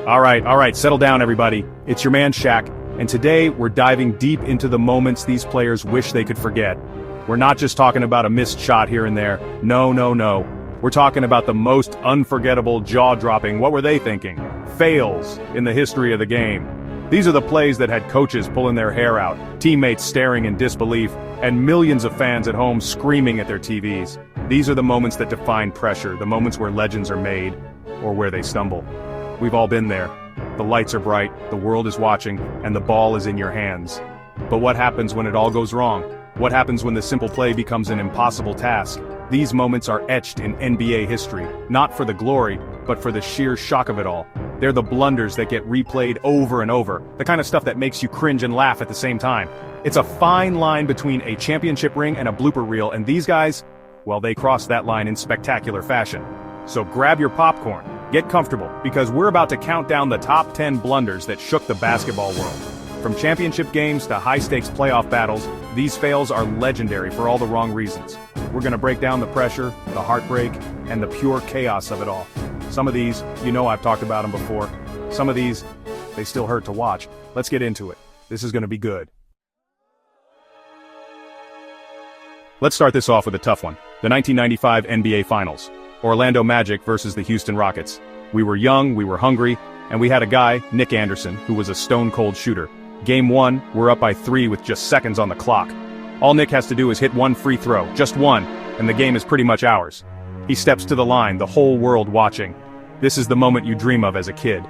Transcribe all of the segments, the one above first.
All right, settle down everybody. It's your man Shaq, and today we're diving deep into the moments these players wish they could forget. We're not just talking about a missed shot here and there. No. We're talking about the most unforgettable, jaw-dropping, what were they thinking? Fails in the history of the game. These are the plays that had coaches pulling their hair out, teammates staring in disbelief, and millions of fans at home screaming at their TVs. These are the moments that define pressure, the moments where legends are made, or where they stumble. We've all been there. The lights are bright, the world is watching, and the ball is in your hands. But what happens when it all goes wrong? What happens when the simple play becomes an impossible task? These moments are etched in NBA history, not for the glory, but for the sheer shock of it all. They're the blunders that get replayed over and over, the kind of stuff that makes you cringe and laugh at the same time. It's a fine line between a championship ring and a blooper reel, and these guys, well, they cross that line in spectacular fashion. So grab your popcorn, get comfortable, because we're about to count down the top 10 blunders that shook the basketball world. From championship games to high-stakes playoff battles, these fails are legendary for all the wrong reasons. We're gonna break down the pressure, the heartbreak, and the pure chaos of it all. Some of these, you know I've talked about them before. Some of these, they still hurt to watch. Let's get into it. This is gonna be good. Let's start this off with a tough one. The 1995 NBA Finals. Orlando Magic versus the Houston Rockets. We were young, we were hungry, and we had a guy, Nick Anderson, who was a stone-cold shooter. Game 1, we're up by 3 with just seconds on the clock. All Nick has to do is hit one free throw, just one, and the game is pretty much ours. He steps to the line, the whole world watching. This is the moment you dream of as a kid.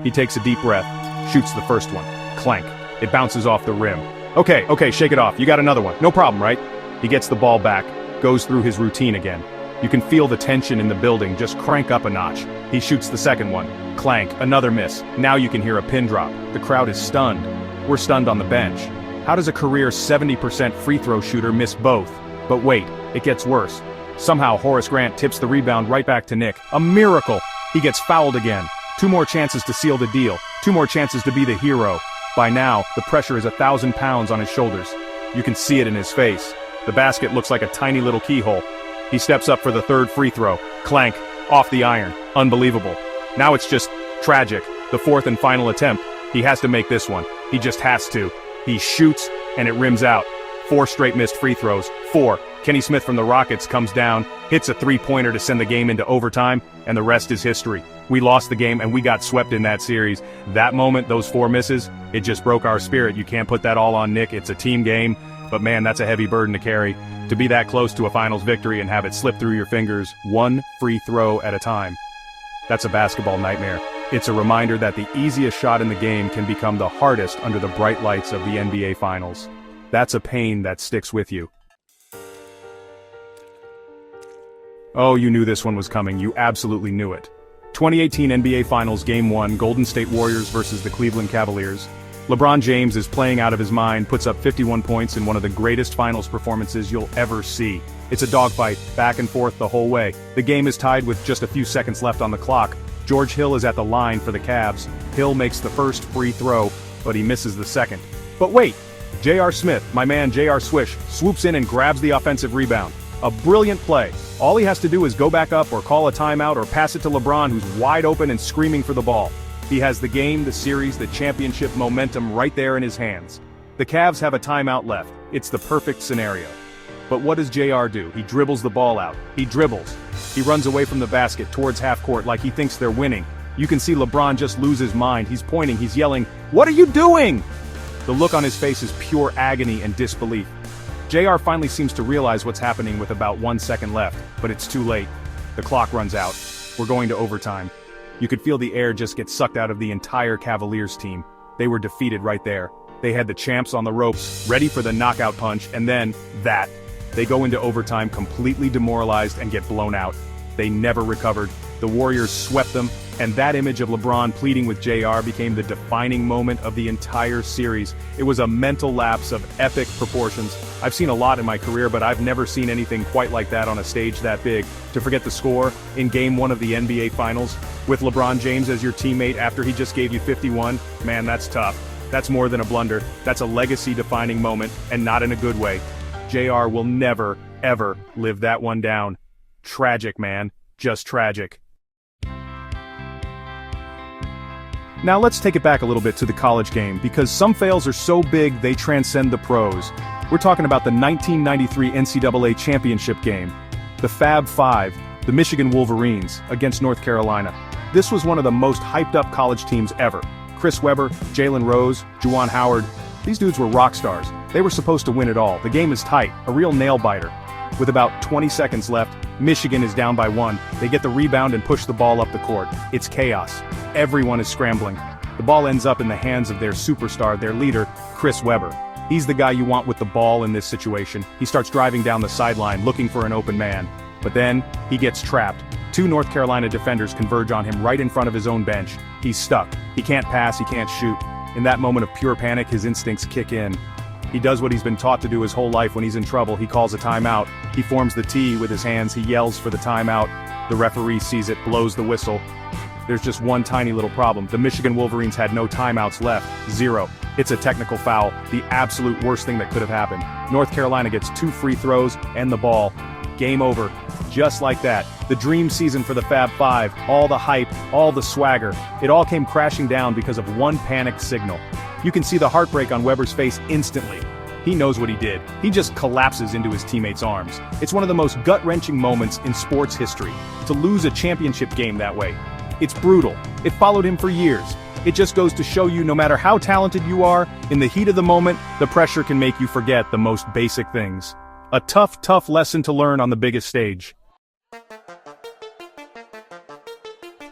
He takes a deep breath, shoots the first one. Clank. It bounces off the rim. Okay, shake it off. You got another one. No problem, right? He gets the ball back, goes through his routine again. You can feel the tension in the building just crank up a notch. He shoots the second one. Clank, another miss. Now you can hear a pin drop. The crowd is stunned. We're stunned on the bench. How does a career 70% free throw shooter miss both? But wait, it gets worse. Somehow Horace Grant tips the rebound right back to Nick. A miracle! He gets fouled again. 2 more chances to seal the deal. 2 more chances to be the hero. By now, the pressure is 1,000 pounds on his shoulders. You can see it in his face. The basket looks like a tiny little keyhole. He steps up for the third free throw. Clank, off the iron. Unbelievable. Now it's just tragic. The fourth and final attempt. He has to make this one. He just has to. He shoots, and it rims out. 4 straight missed free throws. 4. Kenny Smith from the Rockets comes down, hits a three-pointer to send the game into overtime, and the rest is history. We lost the game, and we got swept in that series. That moment, those 4 misses, it just broke our spirit. You can't put that all on Nick. It's a team game, but man, that's a heavy burden to carry. To be that close to a finals victory and have it slip through your fingers, 1 free throw at a time. That's a basketball nightmare. It's a reminder that the easiest shot in the game can become the hardest under the bright lights of the NBA Finals. That's a pain that sticks with you. Oh, you knew this one was coming. You absolutely knew it. 2018 NBA Finals Game 1, Golden State Warriors versus the Cleveland Cavaliers. LeBron James is playing out of his mind, puts up 51 points in one of the greatest finals performances you'll ever see. It's a dogfight, back and forth the whole way. The game is tied with just a few seconds left on the clock. George Hill is at the line for the Cavs. Hill makes the first free throw, but he misses the second. But wait! J.R. Smith, my man J.R. Swish, swoops in and grabs the offensive rebound. A brilliant play. All he has to do is go back up or call a timeout or pass it to LeBron, who's wide open and screaming for the ball. He has the game, the series, the championship momentum right there in his hands. The Cavs have a timeout left. It's the perfect scenario. But what does JR do? He dribbles the ball out. He dribbles. He runs away from the basket towards half court like he thinks they're winning. You can see LeBron just lose his mind. He's pointing, he's yelling, "What are you doing?" The look on his face is pure agony and disbelief. JR finally seems to realize what's happening with about 1 second left, but it's too late. The clock runs out. We're going to overtime. You could feel the air just get sucked out of the entire Cavaliers team. They were defeated right there. They had the champs on the ropes, ready for the knockout punch, and then, that. They go into overtime completely demoralized and get blown out. They never recovered. The Warriors swept them, and that image of LeBron pleading with JR became the defining moment of the entire series. It was a mental lapse of epic proportions. I've seen a lot in my career, but I've never seen anything quite like that on a stage that big. To forget the score in Game 1 of the NBA Finals, with LeBron James as your teammate after he just gave you 51, man, that's tough. That's more than a blunder. That's a legacy-defining moment, and not in a good way. JR will never, ever live that one down. Tragic, man. Just tragic. Now let's take it back a little bit to the college game, because some fails are so big they transcend the pros. We're talking about the 1993 NCAA championship game. The Fab Five, the Michigan Wolverines, against North Carolina. This was one of the most hyped-up college teams ever. Chris Webber, Jalen Rose, Juwan Howard. These dudes were rock stars. They were supposed to win it all. The game is tight, a real nail-biter. With about 20 seconds left, Michigan is down by 1. They get the rebound and push the ball up the court. It's chaos. Everyone is scrambling. The ball ends up in the hands of their superstar, their leader, Chris Webber. He's the guy you want with the ball in this situation. He starts driving down the sideline looking for an open man. But then, he gets trapped. 2 North Carolina defenders converge on him right in front of his own bench. He's stuck. He can't pass, he can't shoot. In that moment of pure panic, his instincts kick in. He does what he's been taught to do his whole life when he's in trouble. He calls a timeout. He forms the T with his hands. He yells for the timeout. The referee sees it, blows the whistle. There's just one tiny little problem. The Michigan Wolverines had no timeouts left. 0. It's a technical foul, the absolute worst thing that could have happened. North Carolina gets 2 free throws and the ball. Game over. Just like that. The dream season for the Fab Five, all the hype, all the swagger. It all came crashing down because of one panicked signal. You can see the heartbreak on Webber's face instantly. He knows what he did. He just collapses into his teammates' arms. It's one of the most gut-wrenching moments in sports history, to lose a championship game that way. It's brutal. It followed him for years. It just goes to show you, no matter how talented you are, in the heat of the moment, the pressure can make you forget the most basic things. A tough, tough lesson to learn on the biggest stage.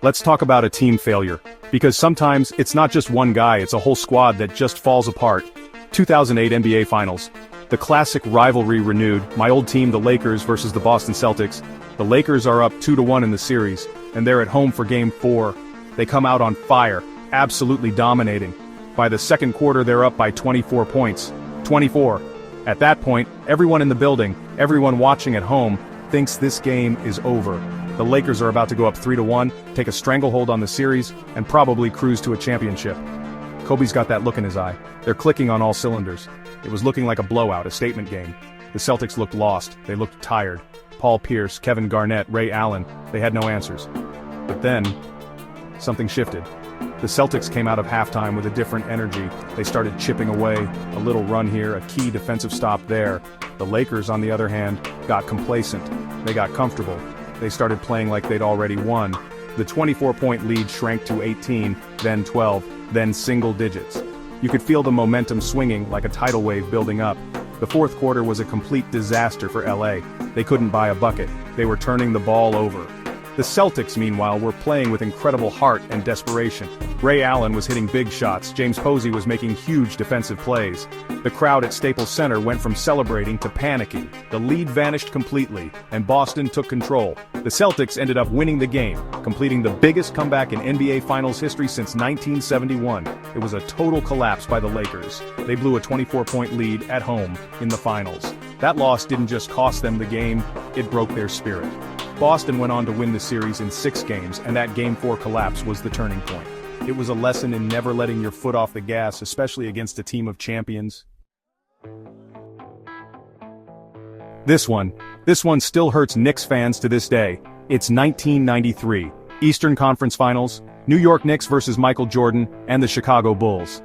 Let's talk about a team failure. Because sometimes, it's not just one guy, it's a whole squad that just falls apart. 2008 NBA Finals. The classic rivalry renewed, my old team the Lakers versus the Boston Celtics. The Lakers are up 2-1 in the series, and they're at home for Game 4. They come out on fire, absolutely dominating. By the second quarter they're up by 24 points. 24. At that point, everyone in the building, everyone watching at home, thinks this game is over. The Lakers are about to go up 3-1, take a stranglehold on the series, and probably cruise to a championship. Kobe's got that look in his eye. They're clicking on all cylinders. It was looking like a blowout, a statement game. The Celtics looked lost. They looked tired. Paul Pierce, Kevin Garnett, Ray Allen, they had no answers. But then, something shifted. The Celtics came out of halftime with a different energy. They started chipping away, a little run here, a key defensive stop there. The Lakers, on the other hand, got complacent. They got comfortable. They started playing like they'd already won. The 24-point lead shrank to 18, then 12, then single digits. You could feel the momentum swinging like a tidal wave building up. The fourth quarter was a complete disaster for LA. They couldn't buy a bucket. They were turning the ball over. The Celtics, meanwhile, were playing with incredible heart and desperation. Ray Allen was hitting big shots. James Posey was making huge defensive plays. The crowd at Staples Center went from celebrating to panicking. The lead vanished completely, and Boston took control. The Celtics ended up winning the game, completing the biggest comeback in NBA Finals history since 1971. It was a total collapse by the Lakers. They blew a 24-point lead at home in the finals. That loss didn't just cost them the game, it broke their spirit. Boston went on to win the series in 6 games, and that Game 4 collapse was the turning point. It was a lesson in never letting your foot off the gas, especially against a team of champions. This one still hurts Knicks fans to this day. It's 1993, Eastern Conference Finals, New York Knicks versus Michael Jordan and the Chicago Bulls.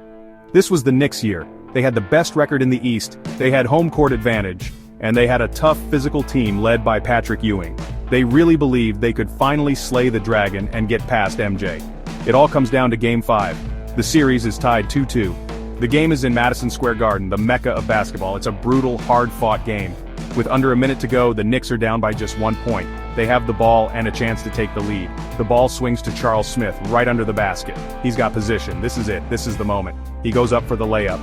This was the Knicks' year. They had the best record in the East, they had home court advantage, and they had a tough physical team led by Patrick Ewing. They really believed they could finally slay the dragon and get past MJ. It all comes down to Game 5. The series is tied 2-2. The game is in Madison Square Garden, the mecca of basketball. It's a brutal, hard-fought game. With under a minute to go, the Knicks are down by just 1 point. They have the ball and a chance to take the lead. The ball swings to Charles Smith right under the basket. He's got position. This is it. This is the moment. He goes up for the layup.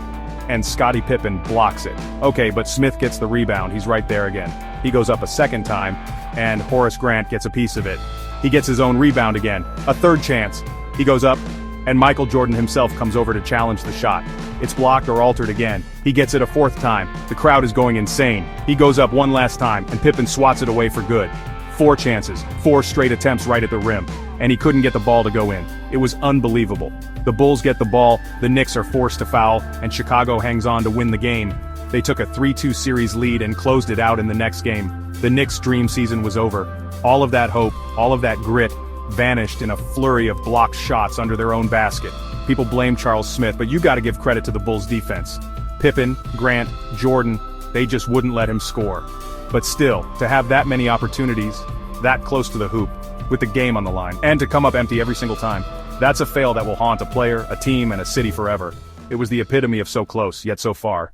And Scottie Pippen blocks it. Okay, but Smith gets the rebound. He's right there again. He goes up a second time, and Horace Grant gets a piece of it. He gets his own rebound again. A third chance. He goes up, and Michael Jordan himself comes over to challenge the shot. It's blocked or altered again. He gets it a 4th time. The crowd is going insane. He goes up one last time, and Pippen swats it away for good. 4 chances, 4 straight attempts right at the rim. And he couldn't get the ball to go in. It was unbelievable. The Bulls get the ball, the Knicks are forced to foul, and Chicago hangs on to win the game. They took a 3-2 series lead and closed it out in the next game. The Knicks' dream season was over. All of that hope, all of that grit, vanished in a flurry of blocked shots under their own basket. People blame Charles Smith, but you gotta give credit to the Bulls' defense. Pippen, Grant, Jordan, they just wouldn't let him score. But still, to have that many opportunities, that close to the hoop, with the game on the line, and to come up empty every single time, that's a fail that will haunt a player, a team, and a city forever. It was the epitome of so close, yet so far.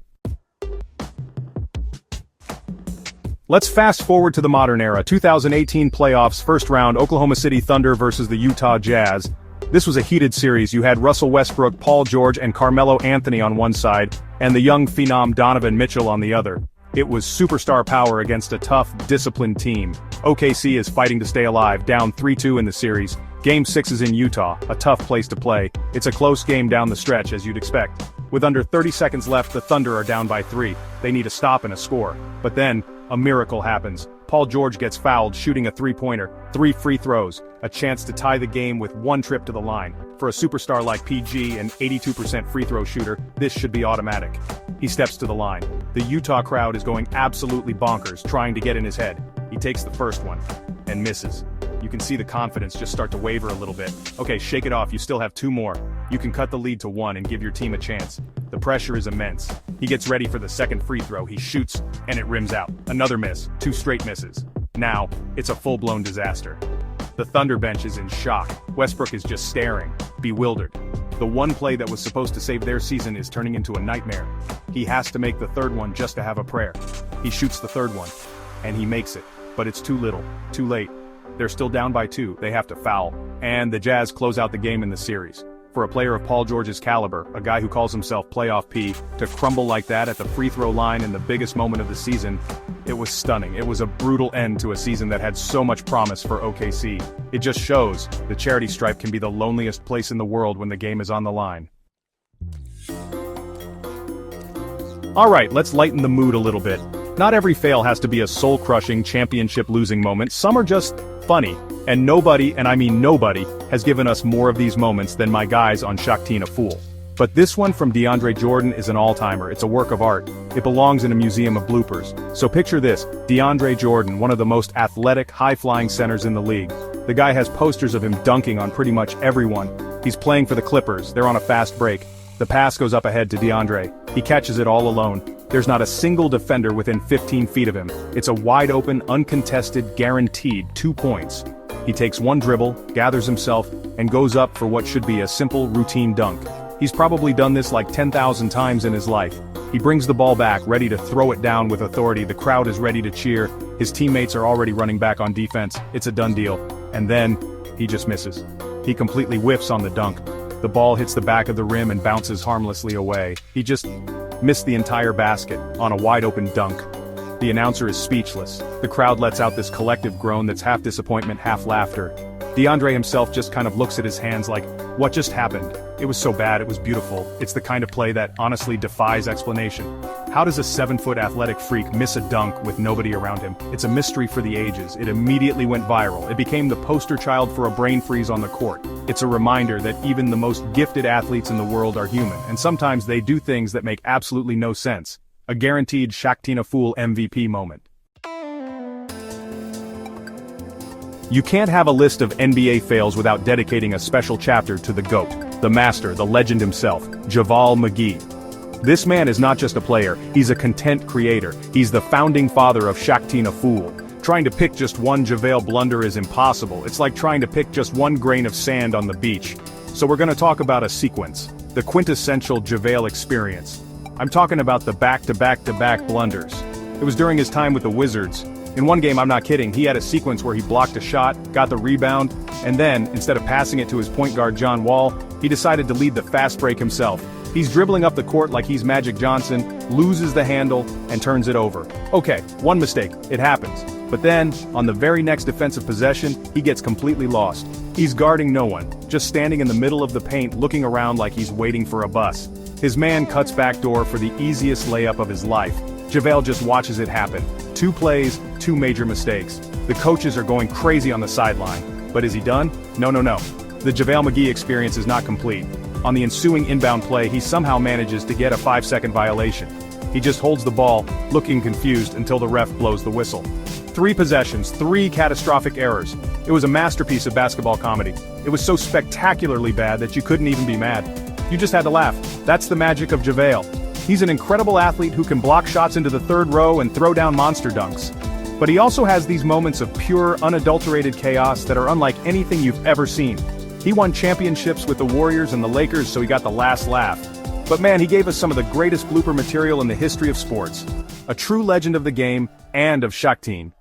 Let's fast forward to the modern era, 2018 playoffs, first round, Oklahoma City Thunder versus the Utah Jazz. This was a heated series. You had Russell Westbrook, Paul George, and Carmelo Anthony on one side, and the young phenom Donovan Mitchell on the other. It was superstar power against a tough, disciplined team. OKC is fighting to stay alive, down 3-2 in the series. Game 6 is in Utah, a tough place to play. It's a close game down the stretch, as you'd expect. With under 30 seconds left, the Thunder are down by 3. They need a stop and a score. But then, a miracle happens. Paul George gets fouled shooting a three-pointer, 3 free throws, a chance to tie the game with 1 trip to the line. For a superstar like PG, an 82% free throw shooter, this should be automatic. He steps to the line. The Utah crowd is going absolutely bonkers, trying to get in his head. He takes the first one, and misses. You can see the confidence just start to waver a little bit. Okay, shake it off, you still have 2 more. You can cut the lead to 1 and give your team a chance. The pressure is immense. He gets ready for the second free throw, he shoots, and it rims out. Another miss, 2 straight misses. Now, it's a full-blown disaster. The Thunder bench is in shock. Westbrook is just staring, bewildered. The one play that was supposed to save their season is turning into a nightmare. He has to make the third one just to have a prayer. He shoots the third one, and he makes it. But it's too little, too late. They're still down by 2, they have to foul. And the Jazz close out the game in the series. For a player of Paul George's caliber, a guy who calls himself Playoff P, to crumble like that at the free throw line in the biggest moment of the season, it was stunning. It was a brutal end to a season that had so much promise for OKC. It just shows the charity stripe can be the loneliest place in the world when the game is on the line. Alright, let's lighten the mood a little bit. Not every fail has to be a soul-crushing, championship-losing moment. Some are just funny. And nobody, and I mean nobody, has given us more of these moments than my guys on Shakti a Fool. But this one from DeAndre Jordan is an all-timer. It's a work of art. It belongs in a museum of bloopers. So picture this, DeAndre Jordan, one of the most athletic, high-flying centers in the league. The guy has posters of him dunking on pretty much everyone. He's playing for the Clippers. They're on a fast break. The pass goes up ahead to DeAndre. He catches it all alone. There's not a single defender within 15 feet of him. It's a wide-open, uncontested, guaranteed 2 points. He takes 1 dribble, gathers himself, and goes up for what should be a simple, routine dunk. He's probably done this like 10,000 times in his life. He brings the ball back, ready to throw it down with authority. The crowd is ready to cheer. His teammates are already running back on defense. It's a done deal. And then, he just misses. He completely whiffs on the dunk. The ball hits the back of the rim and bounces harmlessly away. He just missed the entire basket on a wide-open dunk. The announcer is speechless. The crowd lets out this collective groan that's half disappointment, half laughter. DeAndre himself just kind of looks at his hands like, what just happened? It was so bad, it was beautiful. It's the kind of play that honestly defies explanation. How does a 7-foot athletic freak miss a dunk with nobody around him? It's a mystery for the ages. It immediately went viral. It became the poster child for a brain freeze on the court. It's a reminder that even the most gifted athletes in the world are human, and sometimes they do things that make absolutely no sense. A guaranteed Shakti Fool MVP moment. You can't have a list of NBA fails without dedicating a special chapter to the GOAT, the master, the legend himself, JaVale McGee. This man is not just a player, he's a content creator. He's the founding father of Shakti Fool. Trying to pick just one JaVale blunder is impossible. It's like trying to pick just one grain of sand on the beach. So we're gonna talk about a sequence, the quintessential JaVale experience. I'm talking about the back-to-back-to-back blunders. It was during his time with the Wizards. In one game, I'm not kidding, he had a sequence where he blocked a shot, got the rebound, and then, instead of passing it to his point guard John Wall, he decided to lead the fast break himself. He's dribbling up the court like he's Magic Johnson, loses the handle, and turns it over. Okay, one mistake, it happens. But then, on the very next defensive possession, he gets completely lost. He's guarding no one, just standing in the middle of the paint looking around like he's waiting for a bus. His man cuts backdoor for the easiest layup of his life. JaVale just watches it happen. 2 plays, 2 major mistakes. The coaches are going crazy on the sideline. But is he done? No. The JaVale McGee experience is not complete. On the ensuing inbound play, he somehow manages to get a 5-second violation. He just holds the ball, looking confused until the ref blows the whistle. 3 possessions, 3 catastrophic errors. It was a masterpiece of basketball comedy. It was so spectacularly bad that you couldn't even be mad. You just had to laugh. That's the magic of JaVale. He's an incredible athlete who can block shots into the third row and throw down monster dunks. But he also has these moments of pure, unadulterated chaos that are unlike anything you've ever seen. He won championships with the Warriors and the Lakers, so he got the last laugh. But man, he gave us some of the greatest blooper material in the history of sports. A true legend of the game, and of Shakteen.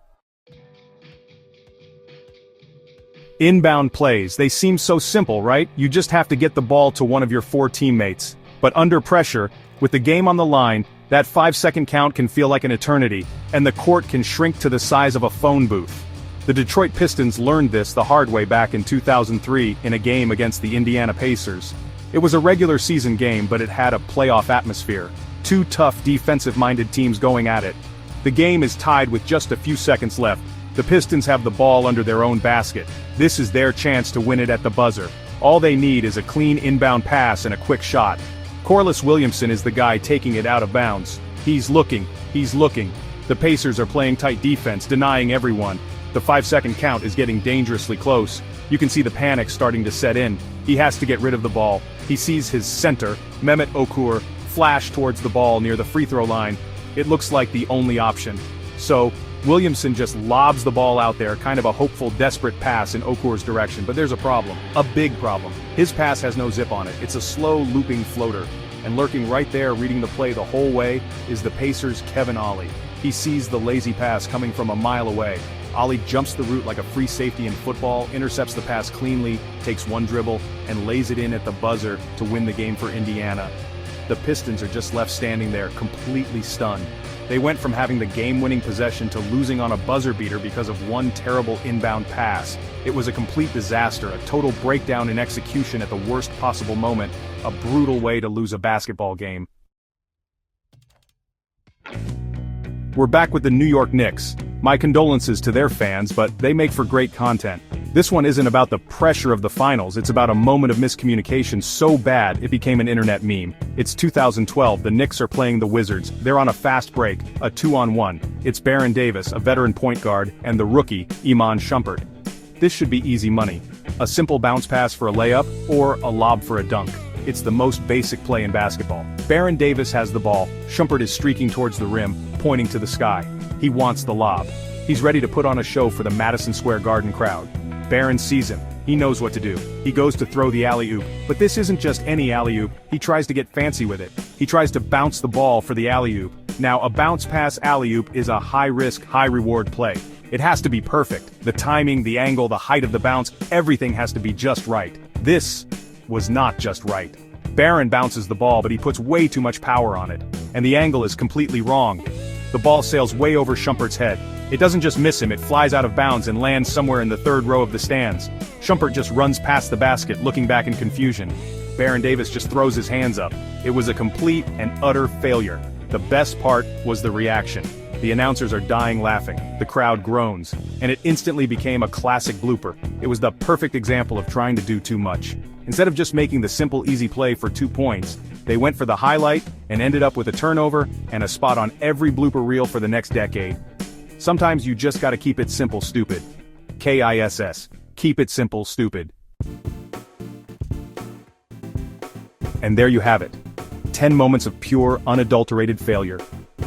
Inbound plays, they seem so simple, right? You just have to get the ball to one of your 4 teammates. But under pressure, with the game on the line, that 5-second count can feel like an eternity, and the court can shrink to the size of a phone booth. The Detroit Pistons learned this the hard way back in 2003 in a game against the Indiana Pacers. It was a regular season game, but it had a playoff atmosphere. 2 tough, defensive-minded teams going at it. The game is tied with just a few seconds left. The Pistons have the ball under their own basket. This is their chance to win it at the buzzer. All they need is a clean inbound pass and a quick shot. Corliss Williamson is the guy taking it out of bounds. He's looking. The Pacers are playing tight defense, denying everyone. The 5-second count is getting dangerously close. You can see the panic starting to set in. He has to get rid of the ball. He sees his center, Mehmet Okur, flash towards the ball near the free throw line. It looks like the only option. So, Williamson just lobs the ball out there, kind of a hopeful, desperate pass in Okur's direction, but there's a problem. A big problem. His pass has no zip on it. It's a slow, looping floater. And lurking right there, reading the play the whole way, is the Pacers' Kevin Ollie. He sees the lazy pass coming from a mile away. Ollie jumps the route like a free safety in football, intercepts the pass cleanly, takes one dribble, and lays it in at the buzzer to win the game for Indiana. The Pistons are just left standing there, completely stunned. They went from having the game-winning possession to losing on a buzzer beater because of one terrible inbound pass. It was a complete disaster, a total breakdown in execution at the worst possible moment, a brutal way to lose a basketball game. We're back with the New York Knicks. My condolences to their fans, but they make for great content. This one isn't about the pressure of the finals, it's about a moment of miscommunication so bad it became an internet meme. It's 2012, the Knicks are playing the Wizards. They're on a fast break, a 2-on-1. It's Baron Davis, a veteran point guard, and the rookie, Iman Shumpert. This should be easy money. A simple bounce pass for a layup, or a lob for a dunk. It's the most basic play in basketball. Baron Davis has the ball, Shumpert is streaking towards the rim, pointing to the sky. He wants the lob. He's ready to put on a show for the Madison Square Garden crowd. Baron sees him. He knows what to do. He goes to throw the alley-oop. But this isn't just any alley-oop, he tries to get fancy with it. He tries to bounce the ball for the alley-oop. Now, a bounce pass alley-oop is a high-risk, high-reward play. It has to be perfect. The timing, the angle, the height of the bounce, everything has to be just right. This was not just right. Baron bounces the ball, but he puts way too much power on it. And the angle is completely wrong. The ball sails way over Shumpert's head. It doesn't just miss him, it flies out of bounds and lands somewhere in the third row of the stands. Shumpert just runs past the basket, looking back in confusion. Baron Davis just throws his hands up. It was a complete and utter failure. The best part was the reaction. The announcers are dying laughing. The crowd groans. And it instantly became a classic blooper. It was the perfect example of trying to do too much. Instead of just making the simple easy play for 2 points, they went for the highlight and ended up with a turnover and a spot on every blooper reel for the next decade. Sometimes you just gotta keep it simple, stupid. KISS. Keep it simple, stupid. And there you have it. 10 moments of pure, unadulterated failure.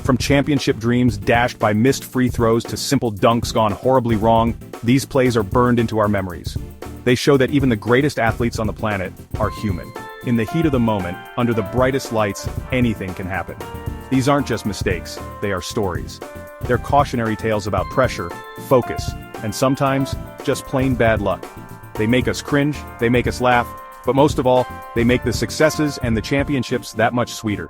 From championship dreams dashed by missed free throws to simple dunks gone horribly wrong, these plays are burned into our memories. They show that even the greatest athletes on the planet are human. In the heat of the moment, under the brightest lights, anything can happen. These aren't just mistakes, they are stories. They're cautionary tales about pressure, focus, and sometimes, just plain bad luck. They make us cringe, they make us laugh, but most of all, they make the successes and the championships that much sweeter.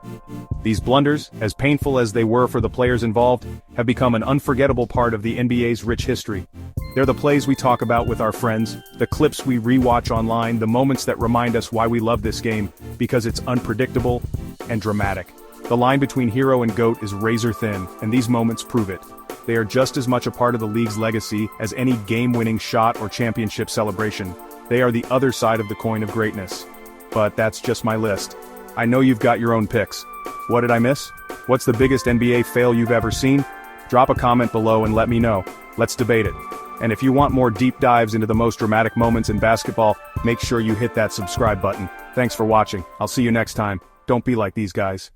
These blunders, as painful as they were for the players involved, have become an unforgettable part of the NBA's rich history. They're the plays we talk about with our friends, the clips we rewatch online, the moments that remind us why we love this game, because it's unpredictable and dramatic. The line between hero and GOAT is razor thin, and these moments prove it. They are just as much a part of the league's legacy as any game-winning shot or championship celebration. They are the other side of the coin of greatness. But that's just my list. I know you've got your own picks. What did I miss? What's the biggest NBA fail you've ever seen? Drop a comment below and let me know. Let's debate it. And if you want more deep dives into the most dramatic moments in basketball, make sure you hit that subscribe button. Thanks for watching. I'll see you next time. Don't be like these guys.